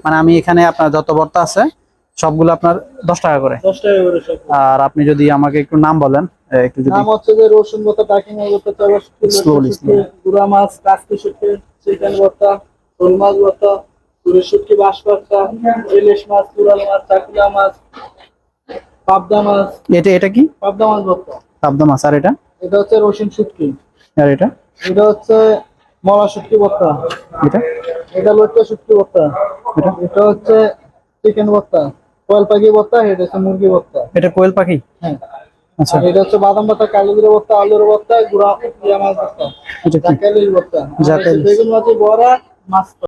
মানে আমি এখানে আপনার যত ভর্তা আছে সবগুলো আপনার 10 টাকা করে। 10 টাকা করে সব। আর আপনি যদি আমাকে একটু নাম বলেন, একটু যদি নাম হচ্ছে যে রসুন ভর্তা, টাকিনা ভর্তা, চাবা শুটকি, স্লোলি গুড়া মাছ, কাস্কি শুটকি, চিকেন ভর্তা, শোল মাছ ভর্তা, পুরি শুটকি, বাঁশ ভর্তা, ইলিশ মাছ, কুড়াল মাছ, চাকুলা মাছ, পাবদা মাছ। এটা এটা কি? পাবদা মাছ ভর্তা। পাবদা মাছ। আর এটা? এটা হচ্ছে রসুন শুটকি। আর এটা? এটা হচ্ছে মলা শুটকি ভর্তা। এটা? এটা লটকা শুটকি ভর্তা। এটা? এটা হচ্ছে চিকেন ভর্তা, কোয়েল পাখি ভর্তা, এটা হচ্ছে মুরগি ভর্তা। এটা কোয়েল পাখি? হ্যাঁ। আচ্ছা। আর এটা হচ্ছে বাদাম ভর্তা, কালো জিরা ভর্তা, আলুর ভর্তা, গুঁড়া মাছ ভর্তা, এটা কি? জাকালির ভর্তা, জাকালি। বেগুন মাছের বড়া, মাছ।